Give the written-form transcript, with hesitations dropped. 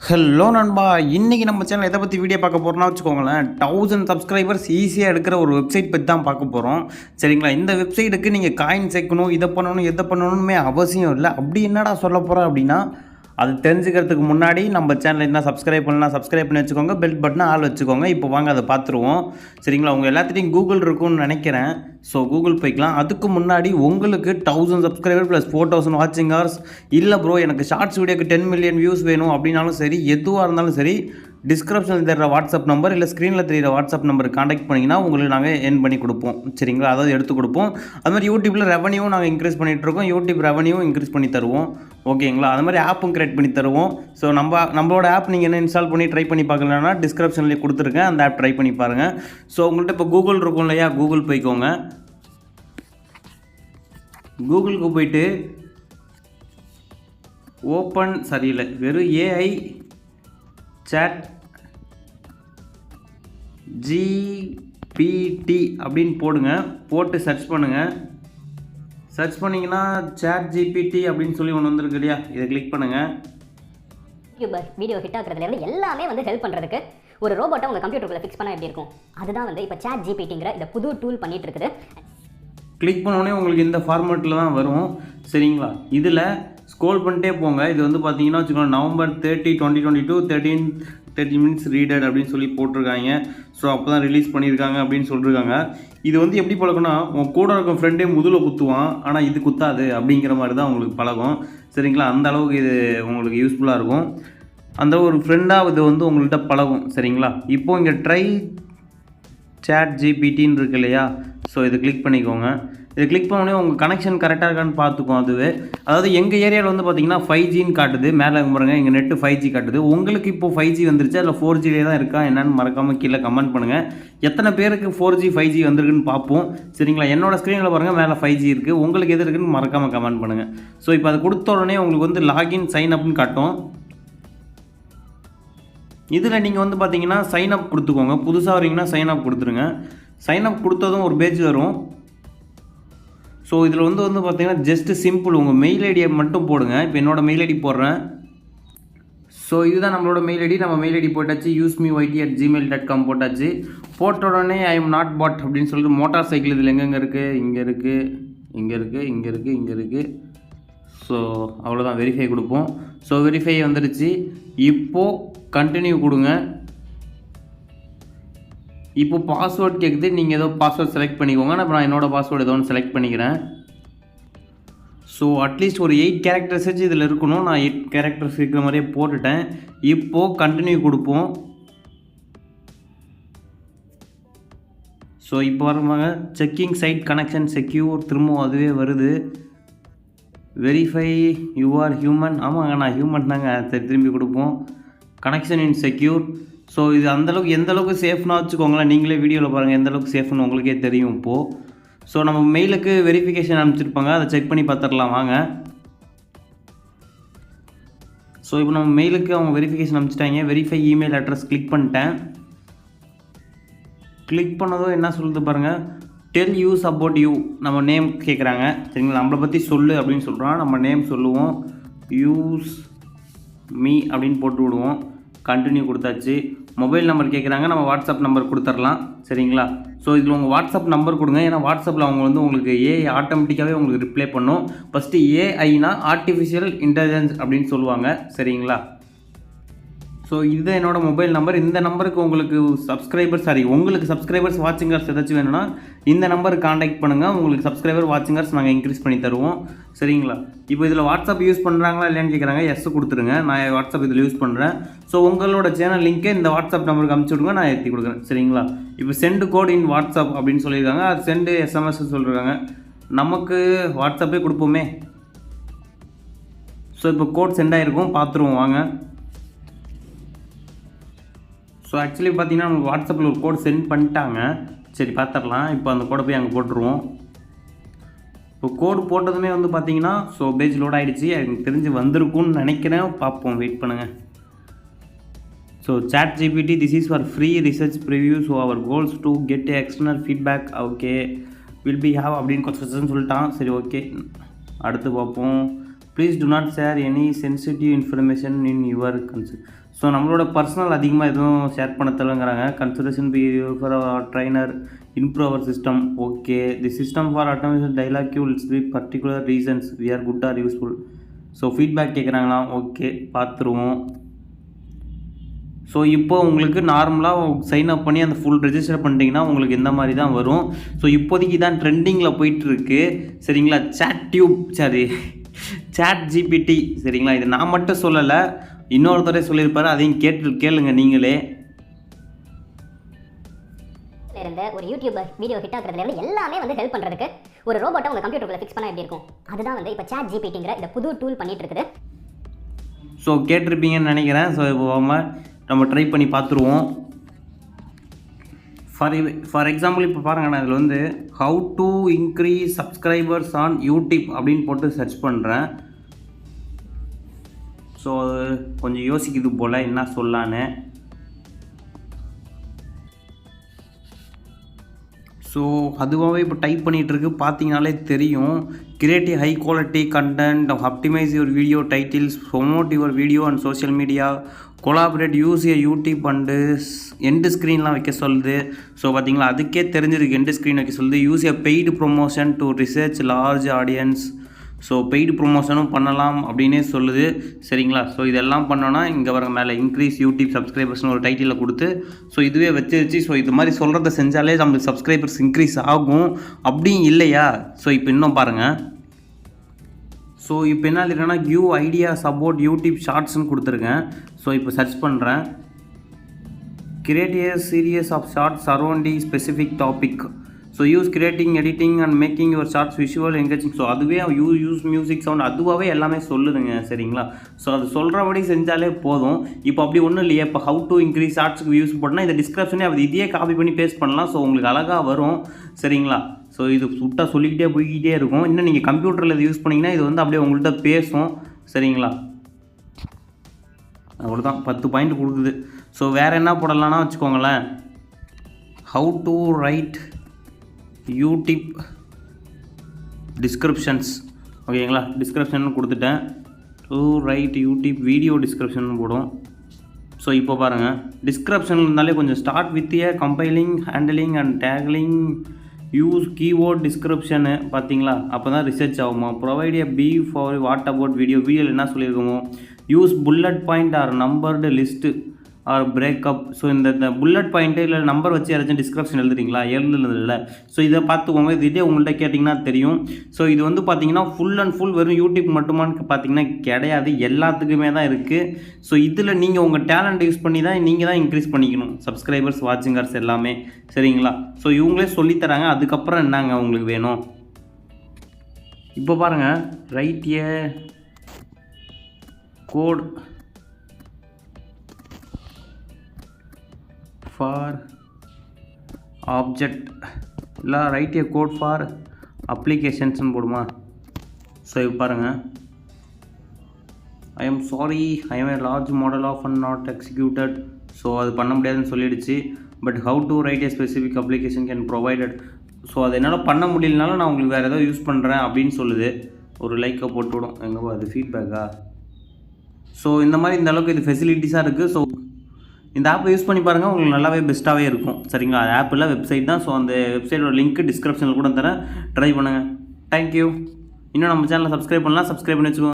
Hello நண்பா, இன்றைக்கி நம்ம சேனல் எதை பற்றி வீடியோ பார்க்க போகிறோம்னா வச்சுக்கோங்களேன், 1000 சப்ஸ்கிரைபர்ஸ் ஈஸியாக எடுக்கிற ஒரு வெப்சைட் பற்றி தான் பார்க்க போகிறோம். சரிங்களா? இந்த வெப்சைட்டுக்கு நீங்கள் காயின் சேர்க்கணும், இதை பண்ணணும், எதை பண்ணணுமே அவசியம் இல்லை. அப்படி என்னடா சொல்ல போகிறேன் அப்படின்னா, அது தெரிஞ்சுக்கிறதுக்கு முன்னாடி நம்ம சேனல் என்ன சப்ஸ்கிரைப் பண்ணலாம், சப்ஸ்கிரைப் பண்ணி வச்சுக்கோங்க, பெல் பட்டனை ஆள் வச்சுக்கோங்க. இப்போ வாங்க அதை பார்த்துருவோம். சரிங்களா? உங்கள் எல்லாத்துலேயும் கூகுள் இருக்கும்னு நினைக்கிறேன். ஸோ கூகுள் போய்க்கலாம். அதுக்கு முன்னாடி உங்களுக்கு 1000 சப்ஸ்கிரைபர் ப்ளஸ் 4000 வாட்சிங் ஹவர்ஸ் இல்லை ப்ரோ, எனக்கு ஷார்ட்ஸ் வீடியோக்கு 10 மில்லியன் வியூஸ் வேணும் அப்படின்னாலும் சரி, எதுவாக இருந்தாலும் சரி, டிஸ்கிரிப்ஷனில் தெரிகிற வாட்ஸ்அப் நம்பர் இல்லை ஸ்க்ரீனில் தெரிகிற வாட்ஸ்அப் நம்பருக்கு காண்டாக்ட் பண்ணிங்கன்னா உங்களுக்கு நாங்கள் எர்ன் பண்ணி கொடுப்போம். சரிங்களா? அதாவது எடுத்து கொடுப்போம். அது மாதிரி யூடியூப்பில் ரெவன்யூவும் நாங்கள் இன்க்ரீஸ் பண்ணிகிட்ருக்கோம். யூடியூப் ரெவன்யூவும் இன்க்ரீஸ் பண்ணி தருவோம். ஓகேங்களா? அது மாதிரி ஆப்பும் கிரியேட் பண்ணி தருவோம். ஸோ நம்மளோட ஆப் நீங்கள் என்ன இன்ஸ்டால் பண்ணி ட்ரை பண்ணி பார்க்கலன்னா டிஸ்கிரிப்ஷன்லேயே கொடுத்துருக்கேன், அந்த ஆப் ட்ரை பண்ணி பாருங்கள். ஸோ உங்கள்கிட்ட இப்போ கூகுள் இருக்கும் இல்லையா, கூகுள் போய்க்கோங்க. கூகுளுக்கு போயிட்டு ஓப்பன் சரியில்லை, வெறும் ஏஐ சாட் ஜிபிடி அப்படின்னு போடுங்க. போட்டு சர்ச் பண்ணுங்கள். சர்ச் பண்ணிங்கன்னா சாட் ஜிபிடி அப்படின்னு சொல்லி ஒன்று வந்துருக்கு இல்லையா, இதை கிளிக் பண்ணுங்கள். யூடியூபர் வீடியோ ஹிட் ஆகுறதுலேருந்து எல்லாமே ஹெல்ப் பண்ணுறதுக்கு ஒரு ரோபோட்டை உங்கள் கம்ப்யூட்டருக்குள்ளே ஃபிக்ஸ் பண்ணால் எப்படி இருக்கும், அதுதான் இப்போ சாட் ஜிபிடிங்கிற இந்த புது டூல் பண்ணிட்டு இருக்குது. கிளிக் பண்ணோடனே உங்களுக்கு இந்த ஃபார்மேட்டில் தான் வரும். சரிங்களா? இதில் ஸ்க்ரோல் பண்ணிட்டே போங்க. இது பார்த்தீங்கன்னா வச்சுக்கோங்க, November 30, 2022 30 minutes ரீடட் அப்படின்னு சொல்லி போட்டிருக்காங்க. ஸோ அப்போ தான் ரிலீஸ் பண்ணியிருக்காங்க அப்படின்னு சொல்லியிருக்காங்க. இது எப்படி பழகும்னா, உன் கூட இருக்க ஃப்ரெண்டே முதுகில் குத்துவான், ஆனால் இது குத்தாது அப்படிங்கிற மாதிரி தான் உங்களுக்கு பழகும். சரிங்களா? அந்த அளவுக்கு இது உங்களுக்கு யூஸ்ஃபுல்லாக இருக்கும். அந்த ஒரு ஃப்ரெண்டாக இது உங்கள்கிட்ட பழகும். சரிங்களா? இப்போது இங்கே ட்ரை சாட் ஜிபிடின்னு இருக்கு இல்லையா, ஸோ இதை கிளிக் பண்ணிக்கோங்க. இதை கிளிக் பண்ணோடனே உங்கள் கனெக்ஷன் கரெக்டாக இருக்கான்னு பார்த்துக்கோம். அதுவே அதாவது எங்கள் ஏரியாவில் பார்த்தீங்கன்னா 5Gன்னு காட்டுது, மேலே பாருங்கள், எங்கள் நெட்டு 5G காட்டுது. உங்களுக்கு இப்போது 5G வந்துருச்சு, அதில் 4Gலே தான் இருக்கா என்னன்னு மறக்காமல் கீழே கமெண்ட் பண்ணுங்கள். எத்தனை பேருக்கு 4G 5G வந்திருக்குன்னு பார்ப்போம். சரிங்களா? என்னோடய ஸ்க்ரீனில் பாருங்கள், மேலே 5G இருக்குது. உங்களுக்கு எது இருக்குன்னு மறக்காமல் கமெண்ட் பண்ணுங்கள். ஸோ இப்போ அதை கொடுத்த உடனே உங்களுக்கு லாகின் சைன் அப்னு காட்டும். இதில் நீங்கள் பார்த்தீங்கன்னா சைன் அப் கொடுத்துக்கோங்க. புதுசாக வரீங்கன்னா சைன் அப் கொடுத்துருங்க. சைன் அப் கொடுத்ததும் ஒரு பேஜ் வரும். ஸோ இதில் பார்த்தீங்கன்னா ஜஸ்ட்டு சிம்பிள் உங்கள் மெயில் ஐடியை மட்டும் போடுங்க. இப்போ என்னோடய மெயில் ஐடி போடுறேன். ஸோ இதுதான் நம்மளோட மெயில் ஐடி. நம்ம மெயில் ஐடி போட்டாச்சு, usmeyt@gmail.com போட்டாச்சு. போட்ட உடனே ஐ எம் நாட் பாட் அப்படின்னு சொல்லிட்டு மோட்டார் சைக்கிள் இதில் எங்கெங்கே இருக்குது, இங்கே இருக்குது, இங்கே இருக்குது, இங்கே இருக்குது, இங்கே இருக்குது. ஸோ அவ்வளோதான், வெரிஃபை கொடுப்போம். ஸோ வெரிஃபை வந்துடுச்சு. இப்போது கண்டினியூ கொடுங்க. இப்போ பாஸ்வேர்ட் கேட்குது, நீங்கள் ஏதோ பாஸ்வேர்ட் செலக்ட் பண்ணிக்கோங்க. நான் என்னோடய பாஸ்வேர்டு ஏதோ ஒன்று செலக்ட் பண்ணிக்கிறேன். ஸோ அட்லீஸ்ட் ஒரு 8 கேரக்டர்ஸ் வச்சு இதில் இருக்கணும். நான் 8 கேரக்டர்ஸ் இருக்கிற மாதிரியே போட்டுட்டேன். இப்போது கண்டினியூ கொடுப்போம். ஸோ இப்போ வருவாங்க, செக்கிங் சைட் கனெக்ஷன் செக்யூர், திரும்பவும் அதுவே வருது. Verify you are human. ஆமாங்க, நான் ஹியூமன் தாங்க. சரி, திரும்பி கொடுப்போம். கனெக்ஷன் இன் செக்யூர். ஸோ இது அந்தளவுக்கு எந்தளவுக்கு சேஃப்னா வச்சுக்கோங்களேன். நீங்களே வீடியோவில் பாருங்கள் எந்தளவுக்கு சேஃப்னு உங்களுக்கே தெரியும் இப்போது. ஸோ நம்ம மெயிலுக்கு வெரிஃபிகேஷன் அனுப்பிச்சிருப்பாங்க, அதை செக் பண்ணி பார்த்துடலாம் வாங்க. ஸோ இப்போ நம்ம மெயிலுக்கு அவங்க வெரிஃபிகேஷன் அனுப்பிச்சிட்டாங்க. வெரிஃபை இமெயில் அட்ரஸ் கிளிக் பண்ணிட்டேன். கிளிக் பண்ணதும் என்ன சொல்லுது பாருங்கள், டெல் யூஸ் அபவுட் யூ. நம்ம நேம் கேட்குறாங்க. சரிங்களா? நம்மளை பற்றி சொல்லு அப்படின்னு சொல்கிறோம். நம்ம நேம் சொல்லுவோம், யூஸ் மீ அப்படின்னு போட்டு விடுவோம். கண்டினியூ கொடுத்தாச்சு. மொபைல் நம்பர் கேட்குறாங்க, நம்ம வாட்ஸ்அப் நம்பர் கொடுத்துடலாம். சரிங்களா? ஸோ இதில் உங்கள் வாட்ஸ்அப் நம்பர் கொடுங்க. ஏன்னா வாட்ஸ்அப்பில் அவங்க உங்களுக்கு ஏஐ ஆட்டோமேட்டிக்காகவே உங்களுக்கு ரிப்ளை பண்ணும். ஃபஸ்ட்டு ஏஐனா ஆர்டிஃபிஷியல் இன்டெலிஜென்ஸ் அப்படின்னு சொல்லுவாங்க. சரிங்களா? ஸோ இது என்னோடய மொபைல் நம்பர். இந்த நம்பருக்கு உங்களுக்கு சப்ஸ்கிரைபர்ஸ் வாட்சிங்கர்ஸ் ஏதாச்சும் வேணும்னா இந்த நம்பருக்கு காண்டாக்ட் பண்ணுங்கள். உங்களுக்கு சப்ஸ்கிரைபர் வாட்சிங்கர்ஸ் நாங்கள் இன்க்ரீஸ் பண்ணி தருவோம். சரிங்களா? இப்போ இதில் வாட்ஸ்அப் யூஸ் பண்ணுறாங்களா இல்லைன்னு கேட்குறாங்க. எஸ் கொடுத்துருங்க. நான் வாட்ஸ்அப் இதில் யூஸ் பண்ணுறேன். ஸோ உங்களோட சேனல் லிங்க்கே இந்த வாட்ஸ்அப் நம்பருக்கு அனுப்பிச்சி விடுங்க, நான் ஏற்றி கொடுக்குறேன். சரிங்களா? இப்போ சென்ட் கோட் இன் வாட்ஸ்அப் அப்படின்னு சொல்லியிருக்காங்க. அது சென்டு எஸ்எம்எஸ் சொல்லியிருக்காங்க. நமக்கு வாட்ஸ்அப்பே கொடுப்போமே. ஸோ இப்போ கோட் சென்ட் ஆகிருக்கும், பார்த்துருவோம் வாங்க. ஸோ ஆக்சுவலி பார்த்தீங்கன்னா நமக்கு வாட்ஸ்அப்பில் ஒரு கோட் சென்ட் பண்ணிட்டாங்க. சரி, பார்த்துடலாம். இப்போ அந்த கோடை போய் அங்கே போட்டுருவோம். இப்போ கோடு போட்டதுமே பார்த்தீங்கன்னா ஸோ பேஜ் லோட் ஆகிடுச்சு. எனக்கு தெரிஞ்சு வந்திருக்கும்னு நினைக்கிறேன். பார்ப்போம், வெயிட் பண்ணுங்கள். So chat GPT, this is for free research preview. So our goals to get external feedback. Okay, will be have அப்படின்னு கொஞ்சம் சொல்லிட்டான். சரி, ஓகே, அடுத்து பார்ப்போம். Please do not share any sensitive information in your so நம்மளோட personal அதிகமாக எதுவும் share பண்ண தரலங்கிறாங்க. Consideration be for our trainer improve our system. Okay, the system for automation dialogue you'll be particular reasons we are good R useful. So feedback கேட்குறாங்களாம். Okay, பார்த்துருவோம். So இப்போ உங்களுக்கு நார்மலாக சைன் அப் பண்ணி அந்த ஃபுல் ரெஜிஸ்டர் பண்ணிட்டீங்கன்னா உங்களுக்கு இந்த மாதிரி தான் வரும். ஸோ இப்போதைக்கு தான் ட்ரெண்டிங்கில் போயிட்டுருக்கு. சரிங்களா, சாட் ஜிபிடி. சரிங்களா, இது நான் மட்டும் சொல்லலை, இன்னொருத்தரே சொல்லியிருப்பாரு, அதையும் கேளுங்க நீங்களே. இருந்த ஒரு யூடியூபர் வீடியோ ஹிட் ஆகுறதுல எல்லாமே வந்து ஹெல்ப் பண்ணுறதுக்கு ஒரு ரோபோட்டை உங்கள் கம்ப்யூட்டருக்குள்ள ஃபிக்ஸ் பண்ணால் எப்படி இருக்கும், அதுதான் வந்து இப்போ சாட் ஜிபிடிங்கிற இந்த புது டூல் பண்ணிட்டு இருக்குது. ஸோ கேட்டிருப்பீங்கன்னு நினைக்கிறேன். ஸோ இப்போ நம்ம ட்ரை பண்ணி பார்த்துருவோம். ஃபார் எக்ஸாம்பிள் இப்போ பாருங்கண்ணா, இதில் வந்து how to increase subscribers on YouTube அப்படின்னு போட்டு சர்ச் பண்ணுறேன். ஸோ கொஞ்சம் யோசிக்குது போல் என்ன சொல்லலான்னு. ஸோ அதுவாகவே இப்போ டைப் பண்ணிகிட்ருக்கு, பார்த்தீங்கனாலே தெரியும். Creative high quality content, optimise your video titles, promote your video and social media, collaborate, use a YouTube and end ஸ்க்ரீன்லாம் வைக்க சொல்லுது. ஸோ பார்த்தீங்களா, அதுக்கே தெரிஞ்சிருக்கு எண்டு ஸ்க்ரீன் வைக்க சொல்லுது. Use a paid promotion to research large audience. So paid ப்ரொமோஷனும் பண்ணலாம் அப்படின்னே சொல்லுது. சரிங்களா, ஸோ இதெல்லாம் பண்ணோன்னா இங்கே வர மேலே இன்க்ரீஸ் யூடியூப் சப்ஸ்கிரைபர்ஸ்னு ஒரு டைட்டிலில் கொடுத்து ஸோ இதுவே வச்சு ஸோ இது மாதிரி சொல்கிறத செஞ்சாலே நம்மளுக்கு சப்ஸ்கிரைபர்ஸ் இன்க்ரீஸ் ஆகும். அப்படியும் இல்லையா? ஸோ இப்போ இன்னும் பாருங்கள். ஸோ இப்போ என்ன இருக்குன்னா கிவ் ஐடியாஸ் அபவுட் யூடியூப் ஷார்ட்ஸ்னு கொடுத்துருக்கேன். ஸோ இப்போ சர்ச் பண்ணுறேன். Create a series of shorts around the specific topic. So use creating, editing and making your shorts visual engaging. So அதுவே யூஸ் மியூசிக் சவுண்ட் அதுவாகவே எல்லாமே சொல்லுதுங்க. சரிங்களா, ஸோ அது சொல்கிறபடி செஞ்சாலே போதும். இப்போ அப்படி ஒன்றும் இல்லையா, இப்போ ஹவு டு இன்க்ரீஸ் ஷார்ட்ஸுக்கு யூஸ் பண்ணால் இந்த டிஸ்கிரிப்ஷனே அது இதையே காப்பி பண்ணி பேஸ்ட் பண்ணலாம். ஸோ உங்களுக்கு அழகாக வரும். சரிங்களா, ஸோ இது சுட்டாக சொல்லிக்கிட்டே போய்கிட்டே இருக்கும். இன்னும் நீங்கள் கம்ப்யூட்டரில் இது யூஸ் பண்ணிங்கன்னா இது வந்து அப்படியே உங்கள்கிட்ட பேசும். சரிங்களா, அவ்வளோதான், 10 பாயிண்ட் கொடுக்குது. ஸோ வேறு என்ன போடலான்னா வச்சுக்கோங்களேன், how to write YouTube descriptions. ஓகேங்களா, டிஸ்கிரிப்ஷன் கொடுத்துட்டேன். To write YouTube video description போடும். ஸோ இப்போ பாருங்கள், டிஸ்கிரிப்ஷன் இருந்தாலே கொஞ்சம் start with a compiling, handling and tackling, use keyword டிஸ்கிரிப்ஷனு. பார்த்தீங்களா, அப்போ தான் ரிசர்ச் ஆகுமா. Provide a B for what about வீடியோவில் என்ன சொல்லியிருக்கோமோ. Use bullet point or numbered list or breakup. So இந்த புல்லட் பாயிண்ட்டு இல்லை நம்பர் வச்சு யாராச்சும் டிஸ்கிரிப்ஷன் எழுதுறீங்களா, எழுதுனதில்லை. ஸோ இதை பார்த்துக்கோங்க, இதே உங்கள்கிட்ட கேட்டிங்கன்னா தெரியும். ஸோ இது வந்து பார்த்தீங்கன்னா ஃபுல் அண்ட் ஃபுல் வெறும் யூடியூப் மட்டுமான்னு பார்த்தீங்கன்னா கிடையாது, எல்லாத்துக்குமே தான் இருக்குது. ஸோ இதில் நீங்கள் உங்கள் டேலண்ட் யூஸ் பண்ணி தான் நீங்கள் தான் இன்க்ரீஸ் பண்ணிக்கணும் சப்ஸ்கிரைபர்ஸ், வாட்சிங்கர்ஸ் எல்லாமே. சரிங்களா, ஸோ இவங்களே சொல்லித்தராங்க. அதுக்கப்புறம் என்னங்க உங்களுக்கு வேணும். இப்போ பாருங்கள், write a code for object, இல்லை ரைட் ஏ கோட் ஃபார் அப்ளிகேஷன்ஸ்னு போடுமா. ஸோ இப்போ பாருங்கள், I am sorry, I am a large model of and not executed. So அது பண்ண முடியாதுன்னு சொல்லிடுச்சு. But how to write a specific application can provided. So அது என்னால் பண்ண முடியலனாலும் நான் உங்களுக்கு வேறு ஏதாவது யூஸ் பண்ணுறேன் அப்படின்னு சொல்லுது. ஒரு லைக்கை போட்டு விடும். எங்கே அது ஃபீட்பேக்கா. ஸோ இந்த மாதிரி இந்த அளவுக்கு இது ஃபெசிலிட்டிஸாக இருக்குது. ஸோ இந்த ஆப்பை யூஸ் பண்ணி பாருங்கள், உங்களுக்கு நல்லாவே பெஸ்ட்டாகவே இருக்கும். சரிங்களா, அது ஆப் இல்லை, வெப்சைட் தான். ஸோ அந்த வெப்சைட்டோட லிங்க்கு டிஸ்கிரிப்ஷனில் கூட தரேன், ட்ரை பண்ணுங்கள். தேங்க்யூ. இன்னும் நம்ம சேனலை சப்ஸ்கிரைப் பண்ணலாம், சப்ஸ்கிரைப் பண்ணி வச்சுக்கோங்க.